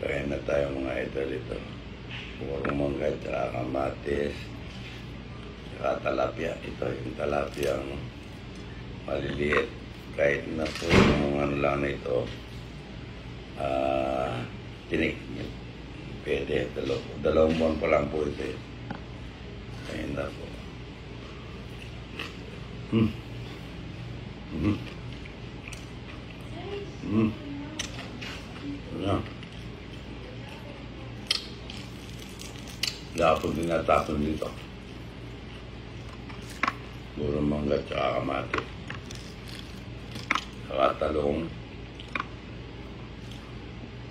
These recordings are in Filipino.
Kaya na tayo mga idol ito. Puro mangga, tsaka kamatis, tsaka talapia. Ito yung talapiang maliliit. Kahit na po yung ano lang na ito, tinik. Pwede, dalawang buwan pa lang po ito. Kaya na po. Ano? Dapat din natapon dito. Puro mangga tsaka kamatis. Saka talong.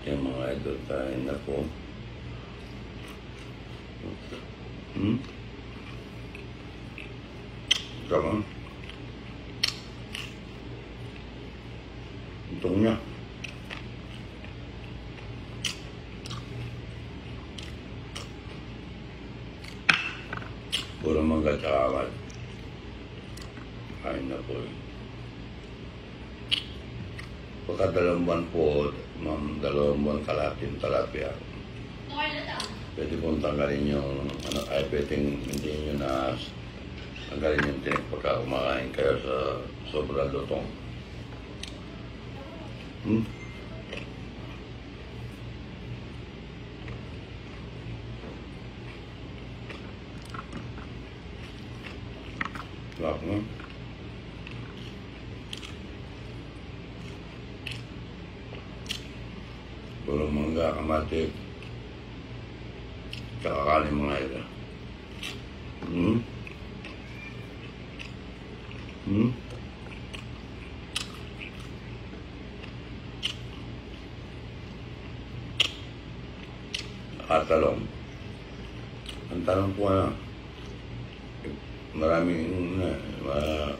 Yung mga idol tayo na po. Saka itong niya. Puro mangga tsaka kamatis. Kain na po. Pagka 2 buwan po, ma'am, 2 buwan kalating talapia. Pwede pong tanggalin yung, ay pwedeng hindi nyo na tanggalin yung tinik pagka kumakain kayo sa sobrang lutong. Sarap mo. Puro mangga, kamatis, tsaka kanin mga ito. Saka talong. Ang talong po maraming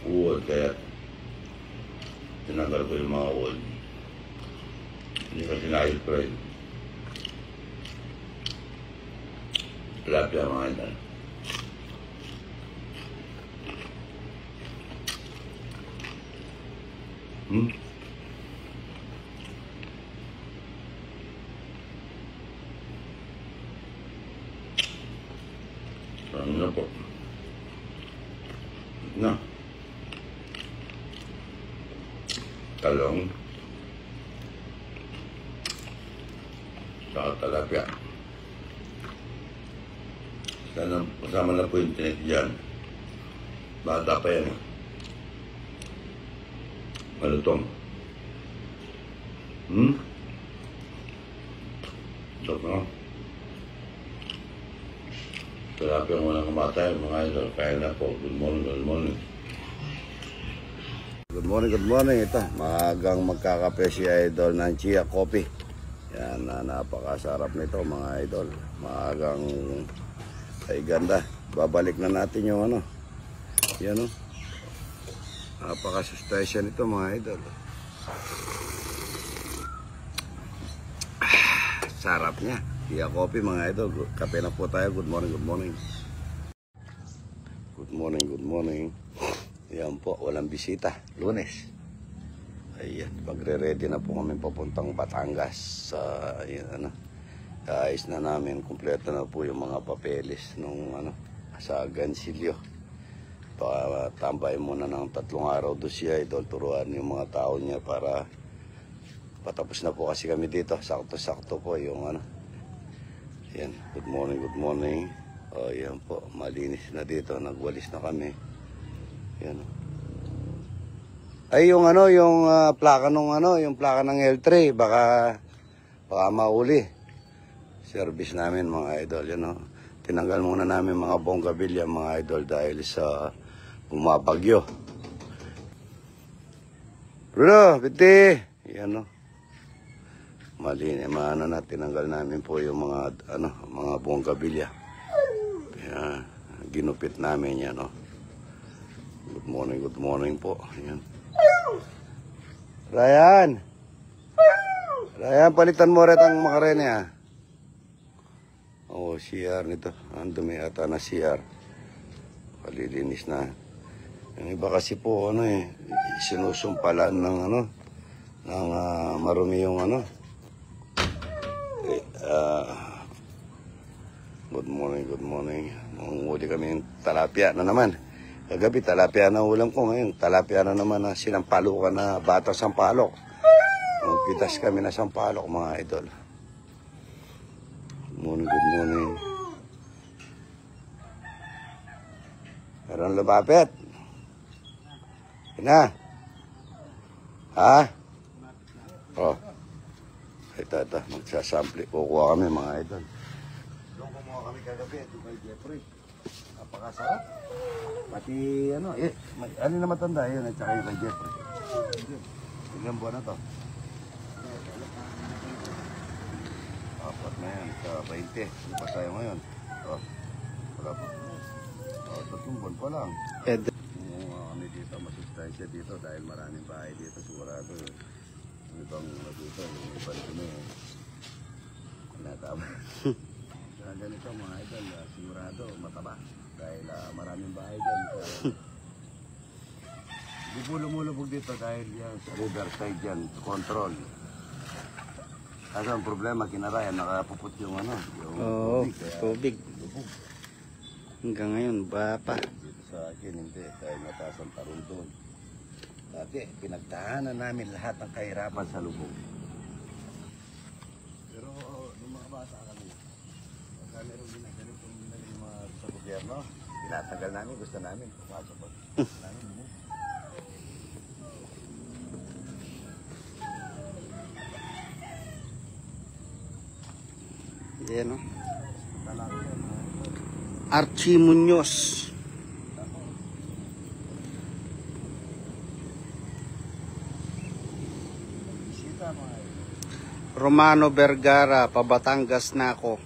uod, kaya tinanggal ko yung mga uod. Hindi kasi na-spray. Tilapia mga ito. Ano po? Na. Talong. Saka talapia. Kasama na po yung tinik dyan. Bata pa yan. Malutong. Sarap na. Talapia ang walang kamatay, mga idol. Kaya na po. Good morning, good morning. Good morning, good morning. Ito, maagang magkakape si idol ng Chia Coffee. Yan, napakasarap nito mga idol. Maagang ay ganda. Babalik na natin yung ano. Yan o. Napakasustansya nito mga idol. Sarap niya. Chia Coffee mga idol. Kape na po tayo. Good morning, good morning. Good morning, good morning. Yan po, walang bisita. Lunes. Ayan, magre-ready na po kami papuntang Batangas. Ayos na namin, kumpleto na po yung mga papeles nung sa Gansilyo. Tambay muna ng 3 araw doon siya, idol, turuan yung mga tao niya para patapos na po kasi kami dito. Sakto-sakto po yung Ayan, good morning, good morning. Ayan po, malinis na dito, nagwalis na kami. Ayan. Ay, yung yung plaka nung yung plaka ng L3, baka mauli. Service namin mga idol, Tinanggal muna namin mga bonggabilya mga idol dahil sa bumabagyo. Bruno, Piti! Yan Malinis, na tinanggal namin po yung mga mga bonggabilya. Yan, ginupit namin yan, Good morning po. Yan. Ryan, palitan mo rin ang makarene CR nito. Ang dumi ata na CR. Palilinis na. Yung iba kasi po sinusumpalan ng ng marumi yung Ah, good morning, good morning. Manghuli kami ng talapia na naman. Kagabi, talapia na ulam ko ngayon. Talapia na naman na sinampalukan na bata sampalok. Pitas kami na sampalok, mga idol. Good morning, good morning. Meron lumapit. Ina. Ha? Oh. Ito. Magsasample. Kukuha kami, mga idol. Doon kumuha kami kagabi. Ito kay Jeffrey. Napakasarap. Pati ano na matanda yun at saka yung kay Jeffrey. Ilang buwan na to? Apat na yan. Sa 20. Ano pa tayo ngayon? Wala pa. 3 buwan pa lang. Kami dito, masustansya dito dahil maraming bahay dito. Sigurado yung ibang dito, yung ibang dito wala tama. Kaya ganito mga idol, sigurado mataba dahil maraming bahay dyan. Hindi po lumulubog dito dahil yan sa riverside dyan, control. Kasi ang problema, kinarayan, nakapuput yung tubig. Hanggang ngayon, ba pa? Dito sa akin, hindi. Dahil mataas ang tarong doon. Dati, pinagtahanan namin lahat ng kahirapan sa lubog. Pero, nung mga bata kami, pagka meron ganitong yung mga sa gobyerno, tinatagal namin, gusto namin. Pumasok ko. Namin lubog. Yan o. Archie Munoz. Romano Vergara, Pabatangas na ako.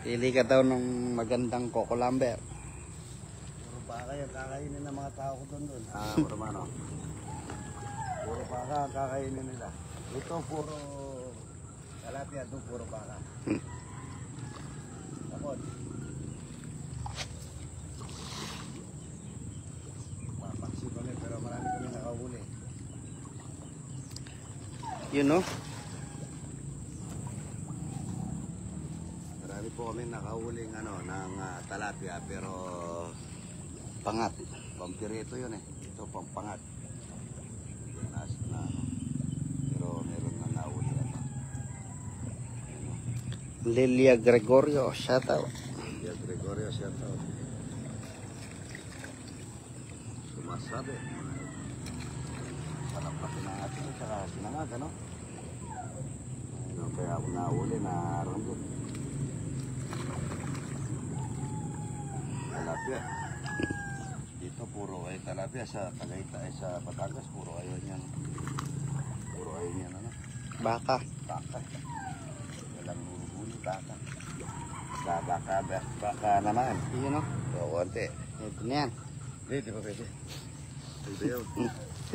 Pili ka daw ng magandang Coco Lambert. Puro baka yung kakainin ng mga tao ko doon. Romano. Puro baka ang kakainin nila. Ito puro talapia, ito puro baka. Tapos. Mapaksi kami pero marami kami nakahuli. You know? Marami po kami nakahuling ng talapia pero Pangat. pampirito yun eh. Ito pampangat. Pero meron na nahuli. Lilia Gregorio, shout out. Lilia Gregorio, shout out. Sumasabi. Sarap pa pinangatin at saka sinangag, ano? Kaya ako nahuli na araw doon. Talapia. Dito puro ay talapia sa Tagaytay, sa Batangas, puro ayaw niyan. Puro ayaw niyan, ano? Baka. Baka. Walang huli, baka. Baka naman. You know? So, konti. Ito na yan. Hindi pa pwede. Ibiyaw.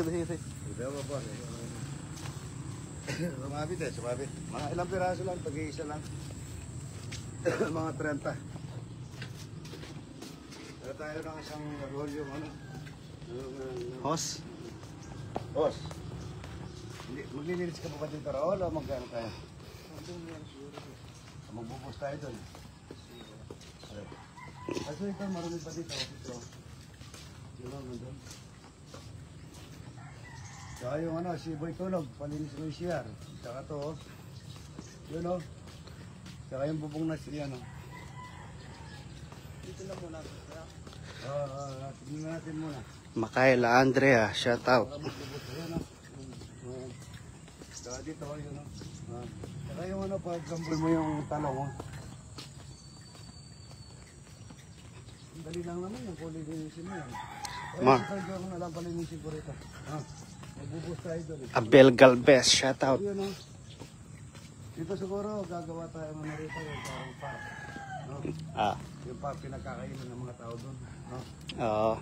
Ibiyaw pa po. Sumabit eh, sumabit. Mga ilang piraso lang, pag-iisa lang. Mga 30. Pero tayo ng isang volume, Hos. Boss. Maglilinis ka pa ba dito, Raul, o magkano tayo? Magbubos tayo doon. Kasi ito, marami pa dito. Sino nandun? Saka yung si Boy Tulog, palinis mo yung CR. Saka to, yun o. Saka yung bubong na siya, Dito na muna. Tignan natin muna. Makaela Andrea, shout out. Saka dito, yun o. Saka yung pag-gambol mo yung talong, dali lang naman yung kulinisin mo yan. Ma. Kaya sa na lang palinisin ko rito. Magbubos tayo doon. Abel Galvez, shout out. Yun, dito siguro gagawa tayo ng rito yung parang park. Yung park pinagkakainan ng mga tao doon. Oo.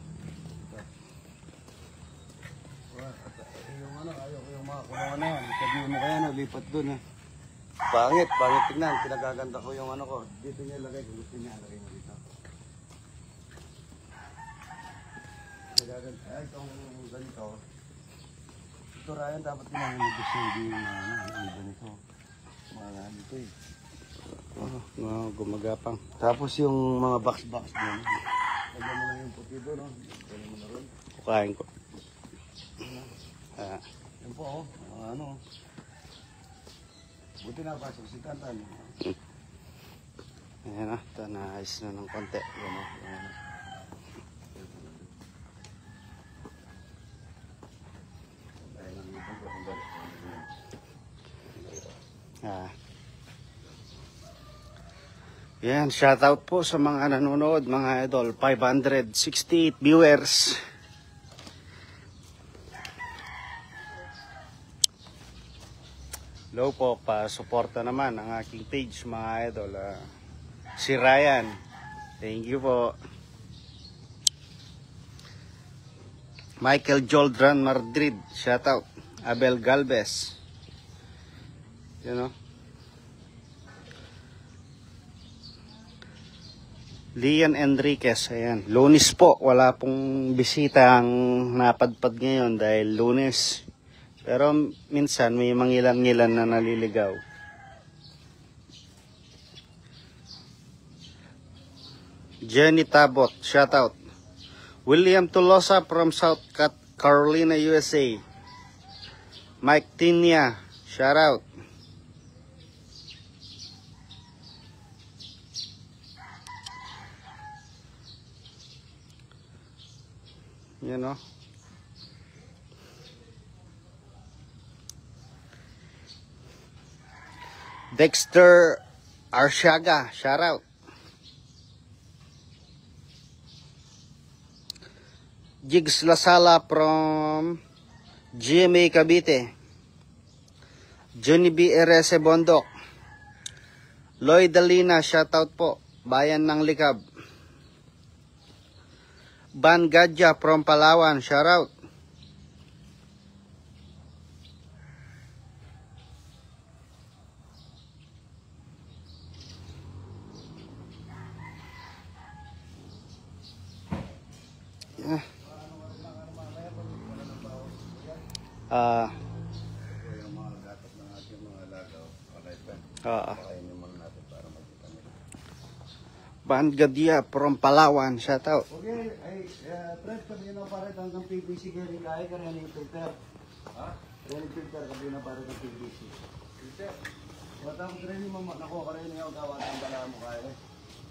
Yung ayaw ko yung mga kulungan na yan. Sabihin mo kaya lipat doon. Pangit tingnan. Pinagaganda ko yung ko. Dito niya ilagay kung gusto niya ilagay mo dito. Ay, itong ganito. Dito Ryan, dapat kinahilibis hindi yung iba nito. Mga dito eh. Gumagapang. Tapos yung mga box-box doon. Lagyan mo na yung puti doon, no? Lagyan mo na ron. Kukain ko. Yan po, oh. Ano. Buti na pasok si Tantan. Ayan na, ito na-ayos na ng konti. Yan, oh. Yan, oh. Yan, shoutout po sa mga nanonood, mga idol. 568 viewers. Hello po, pa-suporta naman ang aking page, mga idol. Si Ryan. Thank you po. Michael Joldran Madrid, shoutout. Abel Galvez. You know. Lian Enriquez, ayan. Lunes po, wala pong bisita ang napadpad ngayon dahil Lunes. Pero minsan may mangilan-ngilan na naliligaw. Jenny Tabot, shoutout. William Tolosa from South Carolina, USA. Mike Tinia, shoutout. You know. Dexter Arshaga, shout out. Jigs Lasala from GMA Cavite. Johnny B. Erese Bondok. Lloyd Dalina, shout out po. Bayan ng Likab. Ban Gadja from Palawan, shout out. Yeah. Yung mga gatas ng ating mga lagaw. Okay pa. Pakainin muna natin para makita nila. Ban Gadja from Palawan, shout out. Okay, ay, Fred, kabina para hanggang PVC kayo rin kaya ka rin yung filter. Ha? Rin yung filter, kabina para ng PVC. Filter? Matapos rin yung nakuha ka rin yung gawa ng bala mo kaya.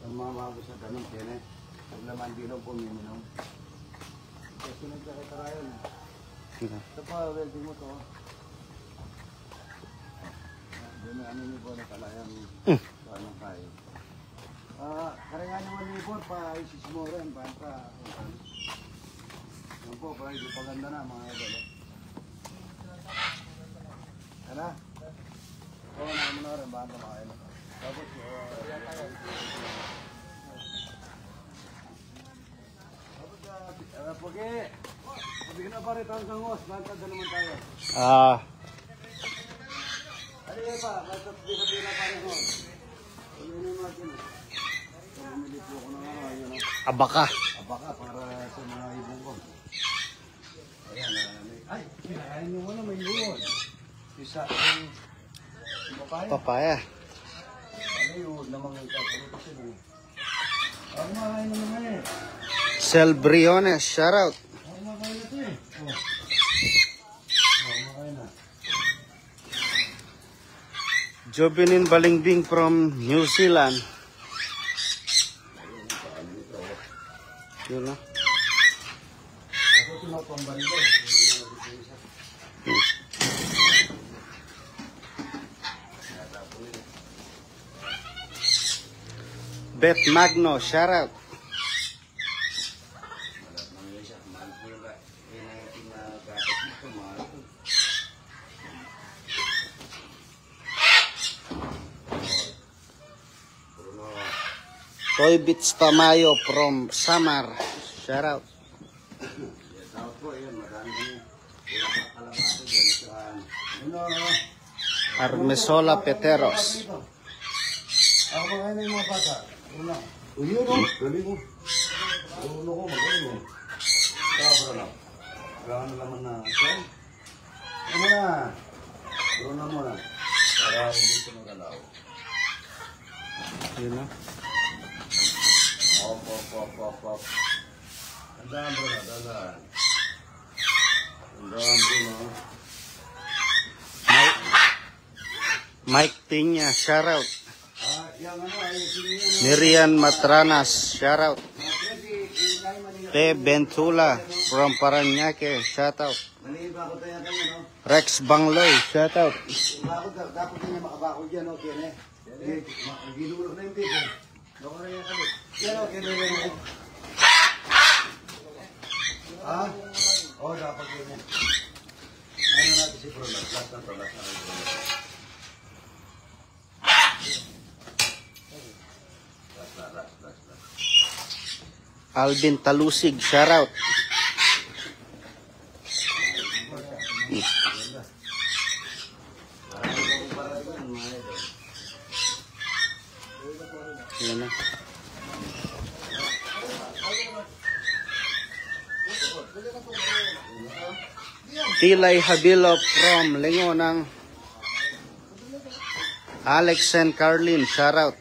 Ang mga mago sa ganun, kene. Ang laman dinaw po, mininom. Kasi nagkakita yun. Ito pa, welding mo to. Doon ano niyo po na kalayang paano kayo. Karingan naman libot pa isis mo rin para yan po para hindi paganda na mga idol. Ano? Oo naman na rin banda mga idol. Tapos Pagi na pa rin hanggang os, banta na naman tayo. Ano yun pa? Basta di na pa rin os. Ano yun yung natin? Bumili po ako ng ano. Abaka. Abaka para sa mga ibong ko. Ayan, ay, kinain nyo ano, may yun. Isa yung papaya. Papaya. Ano yun, namang ito sila. Ang makain naman eh. Sel Briones, shout out. Ang makain ito eh. Ang makain na. Jobinin Balingbing from New Zealand. Yun na. Ako tinapamban ko. Beth Magno, shout out. Toy Bits Tamayo from Samar, shout out. Armesola Peteros. Ako makain na yung mga bata. Una. Uyun o. Galing mo. Uno ko, magaling mo. Kaya bro na. Kailangan naman na. Yun na. Op. Tandaan bro, tandaan. Tandaan bro. Mike Piña, shoutout. Yung ano ay sino Miriam Matranas, shoutout. Te Bentula from Paranaque, shoutout. Maliit ba ako tayo no? Rex Bangloy, shoutout. Bakit dapat niya makabako diyan no, tiene. Ginulog na yung pito. Baka na yan kami. Yan o, kinulog na. Ha? Oo, dapat yun yan. Ano natin si Bruno? Last na to, last na to. Last. Alvin Talusig, shoutout. Yan na. Tilay Habilo from Lingonang. Alex and Carlin, shoutout.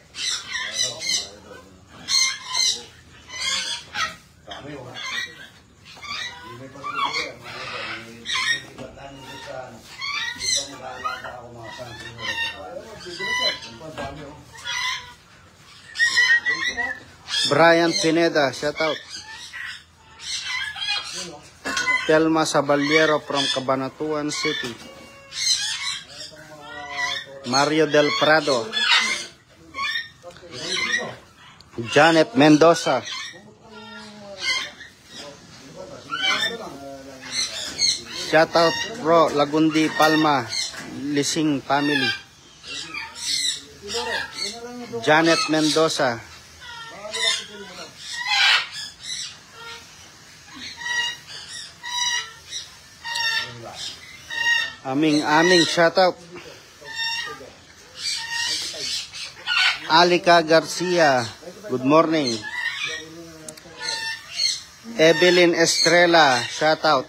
Brian Pineda, shoutout. Telma Saballero from Cabanatuan City. Mario Del Prado. Janet Mendoza. Shoutout bro, Lagundi Palma, Lising family. Janet Mendoza. Aming shoutout. Alika Garcia, good morning. Evelyn Estrella, shoutout.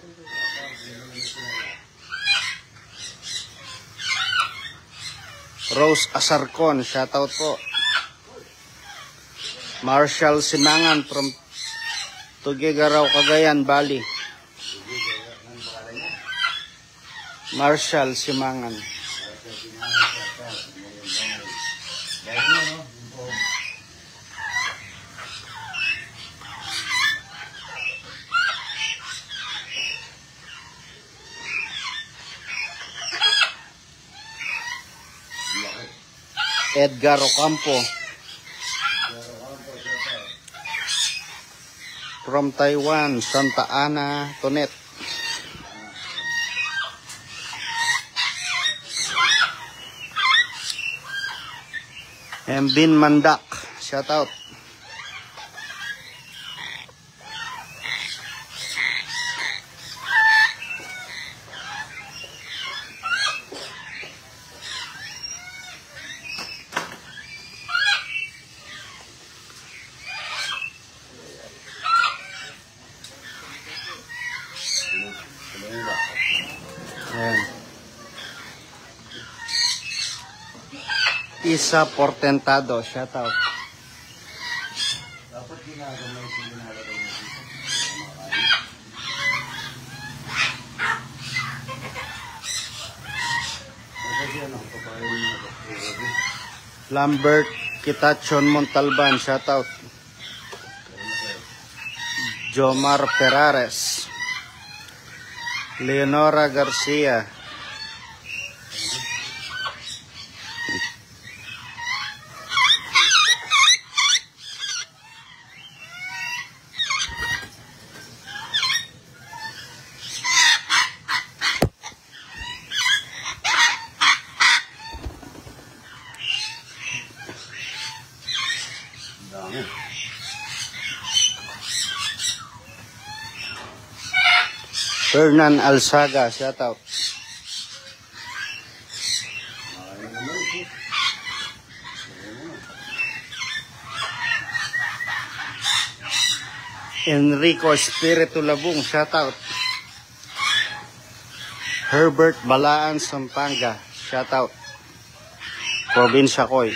Rose Asarcon, shoutout po. Marshall Simangan from Tugigaraw, Cagayan, Bali. Marshall Simangan. Edgar Ocampo from Taiwan, Santa Ana, Tonet. Bin Mandak, shout out. Ayan. Isa Portentado, shout out. Dapat ginagawa yung ginagawa yung Lambert Kitachon Montalban, shout out. Jomar Ferrares. Leonora Garcia. Fernan Alsaga, shout out. Enrico Espiritu Labung, shout out. Herbert Balaan Sampanga, shout out. Probinsya Koy.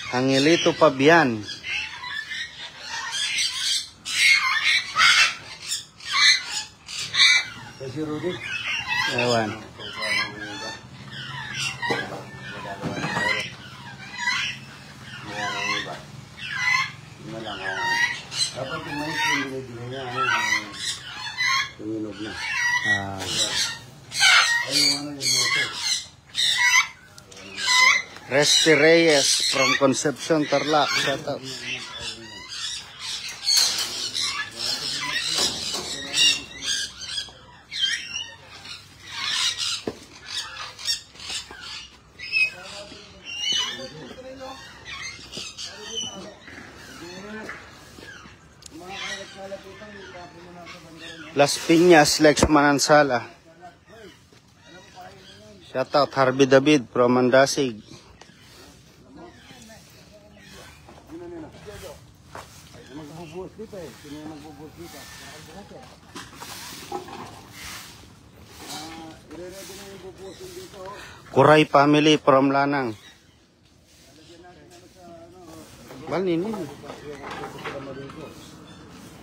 Angelito Pabian. Kasi Rudy. Ewan. Dapat yung mais yung binibigay niya, yung inog na. Ay, yung moto. Resty Reyes from Concepcion, Tarlac. Shout out. Las Piñas, Lex Manansala. Shout out Harvey David from Mandasig. Kuray family from Lanang. Balinin.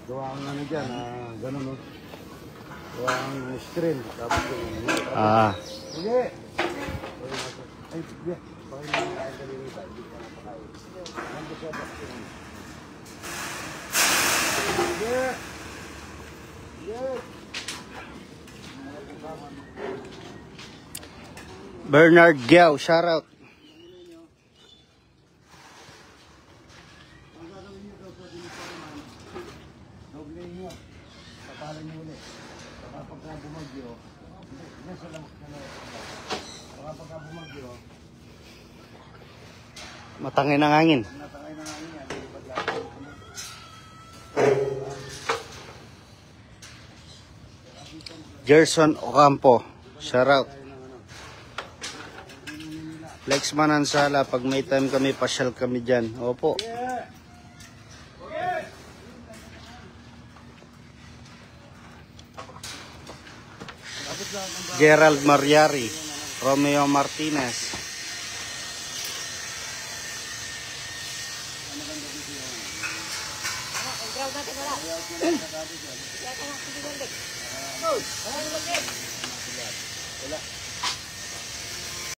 Gawa ang ano dyan, gano'n, no? Gawa ang screen. Tapos yung... Sige! Ay, sige. Bakit mo na kain kalilita? Hindi ka na pakain. Nando siya bakit yun? Sige! Sige! Bernard Giao, shout out. Matangin ang hangin. Gerson Ocampo, shout out. Lex Manansala, pag may time kami, pasyal kami dyan. Opo. Gerald Mariari, Romeo Martinez. Wala.